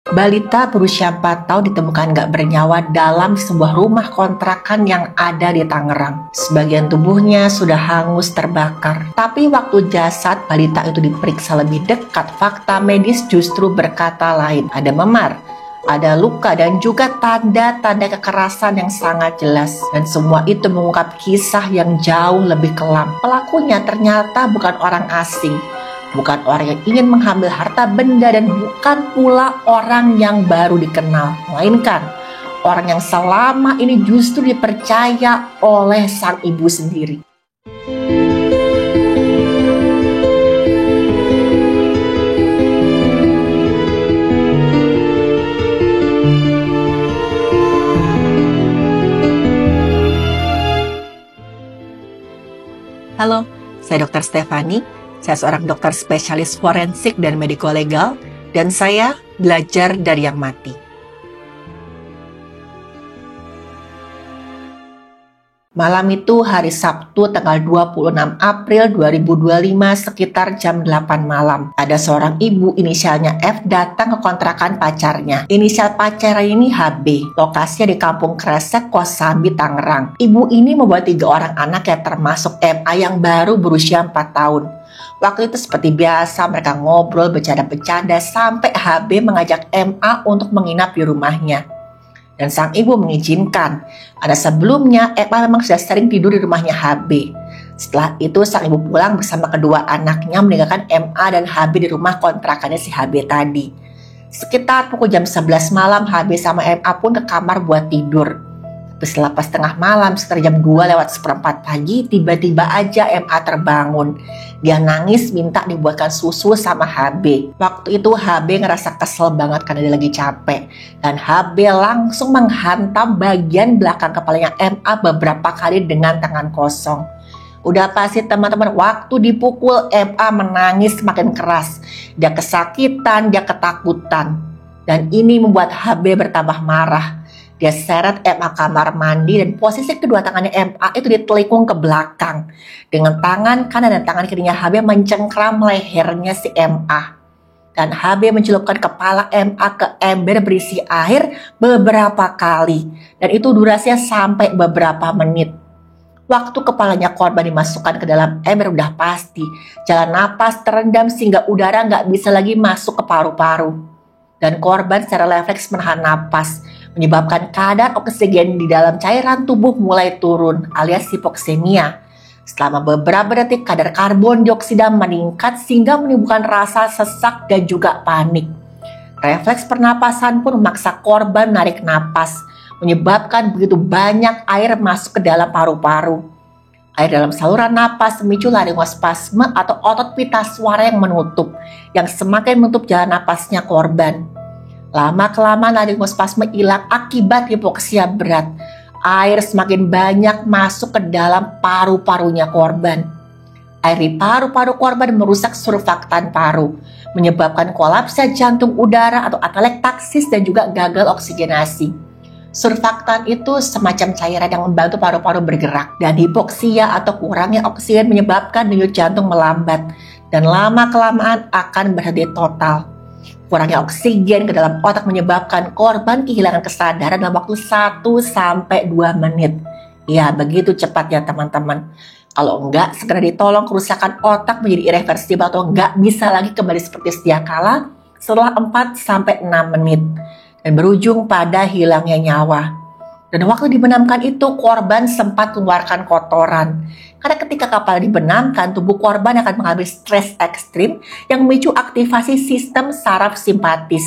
Balita berusia 4 tahun ditemukan gak bernyawa dalam sebuah rumah kontrakan yang ada di Tangerang. Sebagian tubuhnya sudah hangus terbakar. Tapi waktu jasad balita itu diperiksa lebih dekat, fakta medis justru berkata lain. Ada memar, ada luka, dan juga tanda-tanda kekerasan yang sangat jelas. Dan semua itu mengungkap kisah yang jauh lebih kelam. Pelakunya ternyata bukan orang asing, bukan orang yang ingin mengambil harta benda, dan bukan pula orang yang baru dikenal, melainkan orang yang selama ini justru dipercaya oleh sang ibu sendiri. Halo, saya Dr. Stefani. Saya seorang dokter spesialis forensik dan mediko-legal, dan saya belajar dari yang mati. Malam itu hari Sabtu tanggal 26 April 2025 sekitar jam 8 malam. Ada seorang ibu inisialnya F datang ke kontrakan pacarnya. Inisial pacarnya ini HB. Lokasinya di Kampung Kresek, Kosambi, Tangerang. Ibu ini membawa 3 orang anak yang termasuk MA yang baru berusia 4 tahun. Waktu itu seperti biasa mereka ngobrol, bercanda-bercanda sampai HB mengajak MA untuk menginap di rumahnya. Dan sang ibu mengizinkan. Ada sebelumnya MA memang sudah sering tidur di rumahnya HB. Setelah itu sang ibu pulang bersama kedua anaknya meninggalkan MA dan HB di rumah kontrakannya si HB tadi. Sekitar pukul jam 11 malam HB sama MA pun ke kamar buat tidur. Setelah pas tengah malam, sekitar jam 2:04 pagi, tiba-tiba aja MA terbangun. Dia nangis minta dibuatkan susu sama HB. Waktu itu HB ngerasa kesel banget karena dia lagi capek. Dan HB langsung menghantam bagian belakang kepalanya MA beberapa kali dengan tangan kosong. Udah pasti teman-teman, waktu dipukul MA menangis semakin keras. Dia kesakitan, dia ketakutan. Dan ini membuat HB bertambah marah. Dia seret MA kamar mandi dan posisi kedua tangannya MA itu ditelikung ke belakang. Dengan tangan kanan dan tangan kirinya HB mencengkram lehernya si MA. Dan HB mencelupkan kepala MA ke ember berisi air beberapa kali. Dan itu durasinya sampai beberapa menit. Waktu kepalanya korban dimasukkan ke dalam ember udah pasti jalan napas terendam sehingga udara nggak bisa lagi masuk ke paru-paru. Dan korban secara refleks menahan napas, menyebabkan kadar oksigen di dalam cairan tubuh mulai turun alias hipoksemia. Selama beberapa detik kadar karbon dioksida meningkat sehingga menimbulkan rasa sesak dan juga panik. Refleks pernapasan pun memaksa korban menarik napas, menyebabkan begitu banyak air masuk ke dalam paru-paru. Air dalam saluran napas memicu laryngospasme atau otot pita suara yang menutup, yang semakin menutup jalan napasnya korban. Lama-kelamaan laryngospasme hilang akibat hipoksia berat. Air semakin banyak masuk ke dalam paru-parunya korban. Air di paru-paru korban merusak surfaktan paru, menyebabkan kolapsa jantung udara atau atelektaksis dan juga gagal oksigenasi. Surfaktan itu semacam cairan yang membantu paru-paru bergerak, dan hipoksia atau kurangnya oksigen menyebabkan denyut jantung melambat dan lama-kelamaan akan berhenti total. Kurangnya oksigen ke dalam otak menyebabkan korban kehilangan kesadaran dalam waktu 1-2 menit. Ya, begitu cepatnya teman-teman. Kalau enggak, segera ditolong, kerusakan otak menjadi irreversibel atau enggak bisa lagi kembali seperti sedia kala setelah 4-6 menit. Dan berujung pada hilangnya nyawa. Dan waktu dibenamkan itu korban sempat mengeluarkan kotoran. Karena ketika kepala dibenamkan, tubuh korban akan mengalami stres ekstrim yang memicu aktivasi sistem saraf simpatis.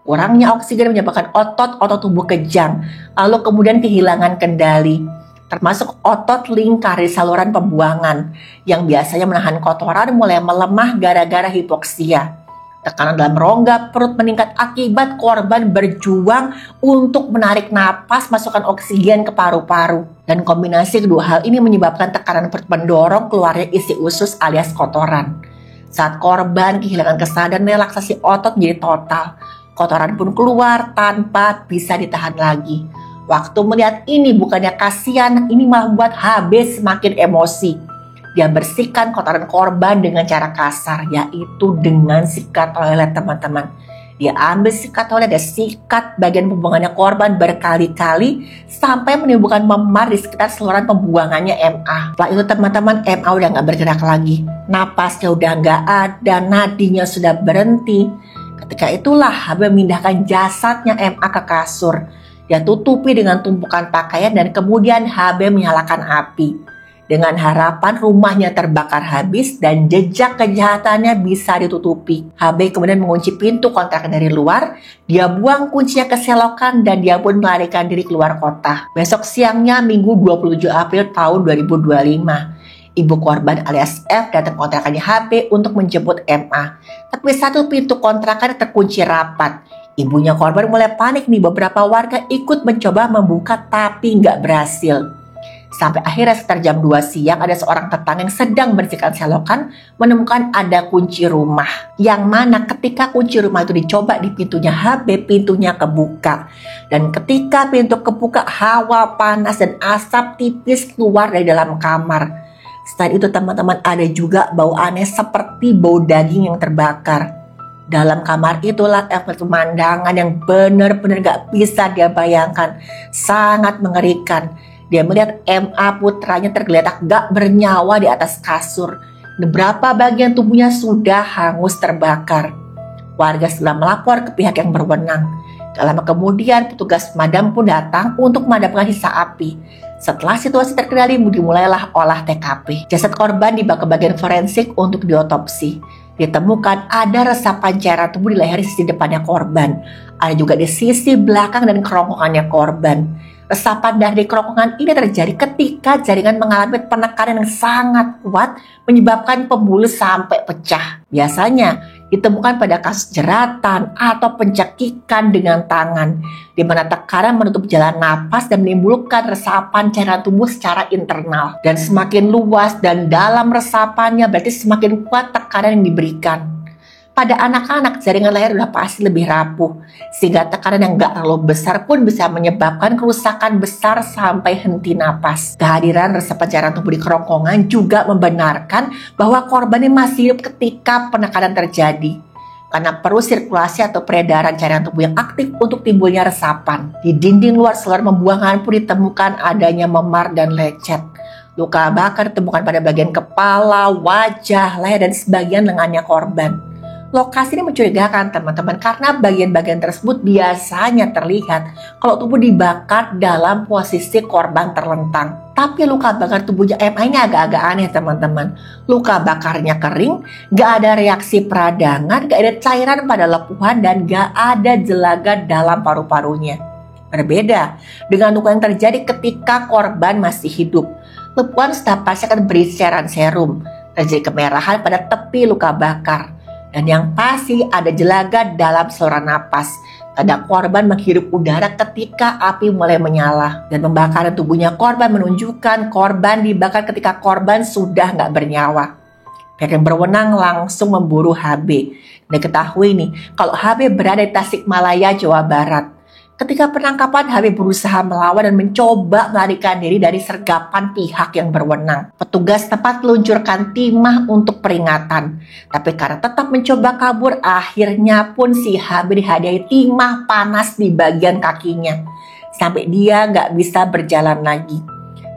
Kurangnya oksigen menyebabkan otot-otot tubuh kejang, lalu kemudian kehilangan kendali. Termasuk otot lingkar di saluran pembuangan yang biasanya menahan kotoran mulai melemah gara-gara hipoksia. Tekanan dalam rongga perut meningkat akibat korban berjuang untuk menarik napas masukkan oksigen ke paru-paru. Dan kombinasi kedua hal ini menyebabkan tekanan perut mendorong keluarnya isi usus alias kotoran. Saat korban kehilangan kesadaran, relaksasi otot menjadi total. Kotoran pun keluar tanpa bisa ditahan lagi. Waktu melihat ini bukannya kasihan, ini malah membuat HB semakin emosi. Dia bersihkan kotoran korban dengan cara kasar, yaitu dengan sikat toilet teman-teman. Dia ambil sikat toilet, dia sikat bagian pembuangannya korban berkali-kali sampai menimbulkan memar di sekitar saluran pembuangannya MA. Setelah itu teman-teman, MA udah gak bergerak lagi. Napasnya udah gak ada, nadinya sudah berhenti. Ketika itulah HB memindahkan jasadnya MA ke kasur. Dia tutupi dengan tumpukan pakaian dan kemudian HB menyalakan api. Dengan harapan rumahnya terbakar habis dan jejak kejahatannya bisa ditutupi. HB kemudian mengunci pintu kontrakan dari luar, dia buang kuncinya ke selokan dan dia pun melarikan diri keluar kota. Besok siangnya Minggu 27 April tahun 2025, ibu korban alias F datang kontrakannya HB untuk menjemput MA. Tapi satu pintu kontrakan terkunci rapat. Ibunya korban mulai panik nih, beberapa warga ikut mencoba membuka tapi nggak berhasil. Sampai akhirnya sekitar jam 2 siang ada seorang tetangga yang sedang membersihkan selokan menemukan ada kunci rumah. Yang mana ketika kunci rumah itu dicoba di pintunya HB, pintunya kebuka. Dan ketika pintu kebuka, hawa panas dan asap tipis keluar dari dalam kamar. Selain itu teman-teman, ada juga bau aneh seperti bau daging yang terbakar. Dalam kamar itulah efek pemandangan yang benar-benar gak bisa dia bayangkan. Sangat mengerikan. Dia melihat MA putranya tergeletak gak bernyawa di atas kasur. Beberapa bagian tubuhnya sudah hangus terbakar. Warga segera melapor ke pihak yang berwenang. Gak lama kemudian petugas pemadam pun datang untuk memadamkan sisa api. Setelah situasi terkendali, dimulailah olah TKP. Jasad korban dibawa ke bagian forensik untuk diotopsi. Ditemukan ada resapan cairan tubuh di leher sisi depannya korban. Ada juga di sisi belakang dan kerongkongannya korban. Resapan dari kerongkongan ini terjadi ketika jaringan mengalami penekanan yang sangat kuat menyebabkan pembuluh sampai pecah. Biasanya ditemukan pada kasus jeratan atau pencekikan dengan tangan, di mana tekanan menutup jalan napas dan menimbulkan resapan cairan tubuh secara internal. Dan semakin luas dan dalam resapannya berarti semakin kuat tekanan yang diberikan. Pada anak-anak, jaringan leher sudah pasti lebih rapuh, sehingga tekanan yang gak terlalu besar pun bisa menyebabkan kerusakan besar sampai henti napas. Kehadiran resapan cairan tubuh di kerongkongan juga membenarkan bahwa korban ini masih hidup ketika penekanan terjadi. Karena perlu sirkulasi atau peredaran cairan tubuh yang aktif untuk timbulnya resapan. Di dinding luar saluran pembuangan pun ditemukan adanya memar dan lecet. Luka bakar ditemukan pada bagian kepala, wajah, leher, dan sebagian lengannya korban. Lokasi ini mencurigakan teman-teman karena bagian-bagian tersebut biasanya terlihat kalau tubuh dibakar dalam posisi korban terlentang. Tapi luka bakar tubuhnya MA ini agak-agak aneh teman-teman. Luka bakarnya kering, gak ada reaksi peradangan, gak ada cairan pada lepuhan, dan gak ada jelaga dalam paru-parunya. Berbeda dengan luka yang terjadi ketika korban masih hidup. Lepuhan setelah pasien akan berisi cairan serum. Terjadi kemerahan pada tepi luka bakar. Dan yang pasti ada jelaga dalam saluran napas. Tanda korban menghirup udara ketika api mulai menyala. Dan pembakaran tubuhnya korban menunjukkan korban dibakar ketika korban sudah nggak bernyawa. Pihak yang berwenang langsung memburu HB. Dan diketahui nih, kalau HB berada di Tasikmalaya, Jawa Barat. Ketika penangkapan, HB berusaha melawan dan mencoba melarikan diri dari sergapan pihak yang berwenang. Petugas tempat meluncurkan timah untuk peringatan. Tapi karena tetap mencoba kabur, akhirnya pun si HB dihadiahi timah panas di bagian kakinya. Sampai dia nggak bisa berjalan lagi.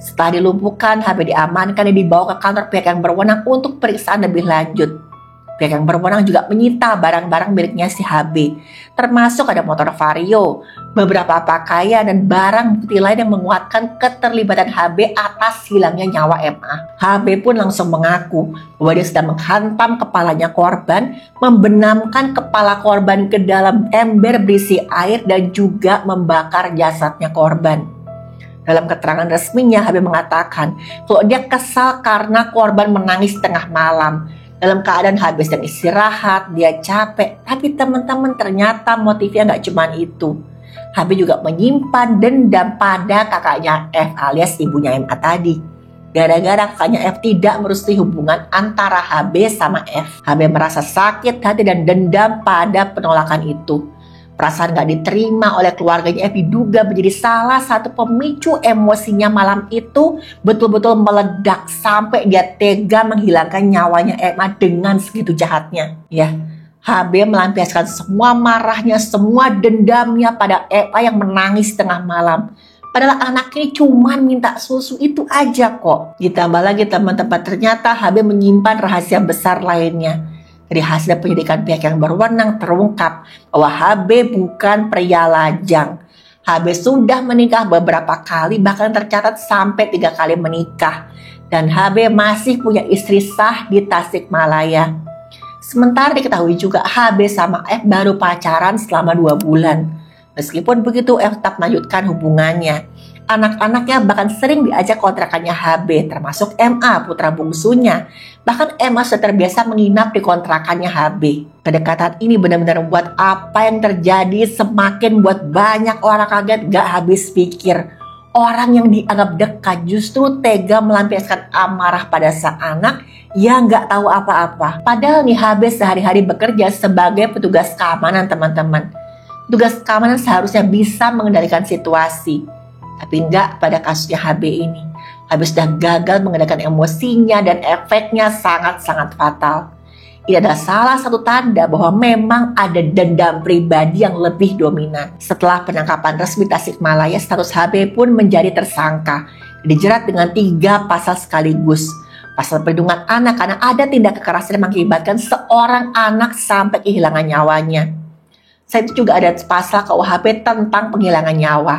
Setelah dilumpuhkan, HB diamankan dan dibawa ke kantor pihak yang berwenang untuk periksaan lebih lanjut. Pihak yang berwenang juga menyita barang-barang miliknya si HB, termasuk ada motor Vario, beberapa pakaian, dan barang bukti lain yang menguatkan keterlibatan HB atas hilangnya nyawa MA. HB pun langsung mengaku bahwa dia sedang menghantam kepalanya korban, membenamkan kepala korban ke dalam ember berisi air, dan juga membakar jasadnya korban. Dalam keterangan resminya, HB mengatakan kalau dia kesal karena korban menangis tengah malam. Dalam keadaan habis dan istirahat, dia capek. Tapi teman-teman, ternyata motifnya nggak cuma itu. HB juga menyimpan dendam pada kakaknya F alias ibunya MA tadi. Gara-gara kakaknya F tidak merestui hubungan antara HB sama F. HB merasa sakit hati dan dendam pada penolakan itu. Perasaan gak diterima oleh keluarganya F diduga menjadi salah satu pemicu emosinya malam itu betul-betul meledak sampai dia tega menghilangkan nyawanya Emma dengan segitu jahatnya. Ya, HB melampiaskan semua marahnya, semua dendamnya pada Eva yang menangis tengah malam. Padahal anak ini cuma minta susu itu aja kok. Ditambah lagi teman-teman, ternyata HB menyimpan rahasia besar lainnya. Dari hasil penyidikan pihak yang berwenang terungkap bahwa HB bukan pria lajang. HB sudah menikah beberapa kali, bahkan tercatat sampai 3 kali menikah. Dan HB masih punya istri sah di Tasikmalaya. Sementara diketahui juga HB sama F baru pacaran selama 2 bulan. Meskipun begitu, F tetap melanjutkan hubungannya. Anak-anaknya bahkan sering diajak kontrakannya HB, termasuk MA, putra bungsunya. Bahkan MA sudah terbiasa menginap di kontrakannya HB. Kedekatan ini benar-benar membuat apa yang terjadi semakin buat banyak orang kaget gak habis pikir. Orang yang dianggap dekat justru tega melampiaskan amarah pada sang anak yang gak tahu apa-apa. Padahal nih HB sehari-hari bekerja sebagai petugas keamanan teman-teman. Petugas keamanan seharusnya bisa mengendalikan situasi. Tapi enggak pada kasusnya HB ini. HB sudah gagal mengendalikan emosinya dan efeknya sangat-sangat fatal. Ini adalah salah satu tanda bahwa memang ada dendam pribadi yang lebih dominan. Setelah penangkapan resmi Tasikmalaya, status HB pun menjadi tersangka. Dijerat dengan 3 pasal sekaligus. Pasal perlindungan anak karena ada tindak kekerasan yang mengakibatkan seorang anak sampai kehilangan nyawanya. Selain itu juga ada pasal KUHP tentang penghilangan nyawa.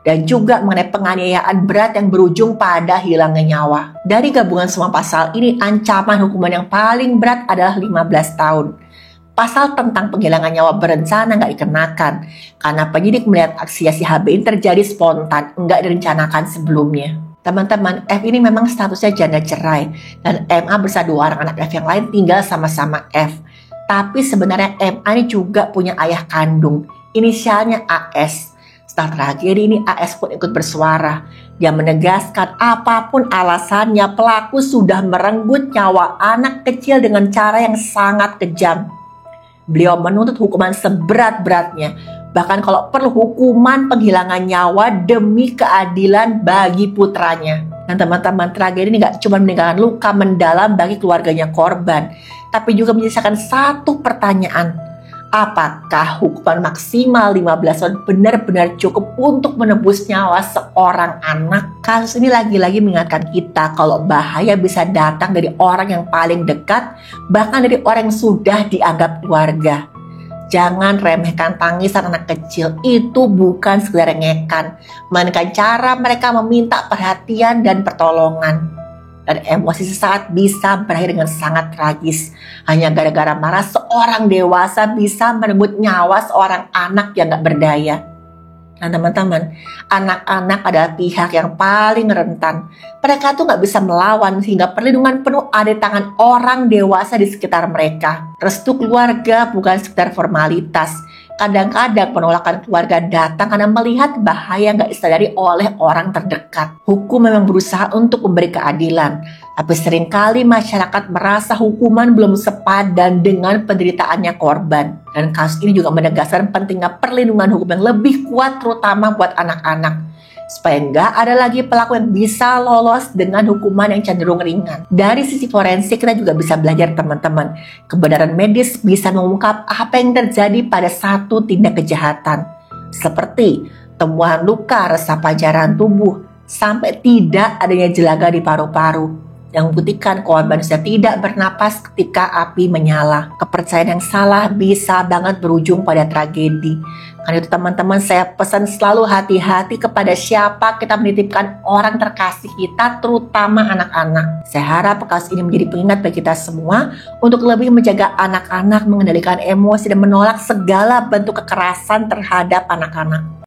Dan juga mengenai penganiayaan berat yang berujung pada hilangnya nyawa. Dari gabungan semua pasal ini, ancaman hukuman yang paling berat adalah 15 tahun. Pasal tentang penghilangan nyawa berencana nggak dikenakan, karena penyidik melihat aksi si HB ini terjadi spontan, nggak direncanakan sebelumnya. Teman-teman, F ini memang statusnya janda cerai, dan MA bersama 2 orang anak F yang lain tinggal sama-sama F. Tapi sebenarnya MA ini juga punya ayah kandung, inisialnya AS. Setelah tragedi ini, AS pun ikut bersuara. Dia menegaskan apapun alasannya, pelaku sudah merenggut nyawa anak kecil dengan cara yang sangat kejam. Beliau menuntut hukuman seberat-beratnya, bahkan kalau perlu hukuman penghilangan nyawa demi keadilan bagi putranya. Dan teman-teman, tragedi ini gak cuma meninggalkan luka mendalam bagi keluarganya korban, tapi juga menyisakan satu pertanyaan. Apakah hukuman maksimal 15 tahun benar-benar cukup untuk menebus nyawa seorang anak? Kasus ini lagi-lagi mengingatkan kita kalau bahaya bisa datang dari orang yang paling dekat, bahkan dari orang yang sudah dianggap keluarga. Jangan remehkan tangisan anak kecil, itu bukan sekedar rengekan, melainkan cara mereka meminta perhatian dan pertolongan. Dan emosi sesaat bisa berakhir dengan sangat tragis. Hanya gara-gara marah seorang dewasa bisa merenggut nyawa seorang anak yang gak berdaya. Nah teman-teman, anak-anak adalah pihak yang paling rentan. Mereka tuh gak bisa melawan sehingga perlindungan penuh ada di tangan orang dewasa di sekitar mereka. Restu keluarga bukan sekedar formalitas. Kadang-kadang penolakan keluarga datang karena melihat bahaya yang gak disadari oleh orang terdekat. Hukum memang berusaha untuk memberi keadilan, tapi seringkali masyarakat merasa hukuman belum sepadan dengan penderitaannya korban. Dan kasus ini juga menegaskan pentingnya perlindungan hukum yang lebih kuat terutama buat anak-anak. Supaya nggak ada lagi pelaku yang bisa lolos dengan hukuman yang cenderung ringan. Dari sisi forensik kita juga bisa belajar teman-teman. Kebenaran medis bisa mengungkap apa yang terjadi pada satu tindak kejahatan. Seperti temuan luka, resapan cairan tubuh, sampai tidak adanya jelaga di paru-paru. Yang membuktikan korban sudah tidak bernapas ketika api menyala. Kepercayaan yang salah bisa banget berujung pada tragedi. Karena itu teman-teman, saya pesan selalu hati-hati kepada siapa kita menitipkan orang terkasih kita, terutama anak-anak. Saya harap kasus ini menjadi pengingat bagi kita semua untuk lebih menjaga anak-anak, mengendalikan emosi dan menolak segala bentuk kekerasan terhadap anak-anak.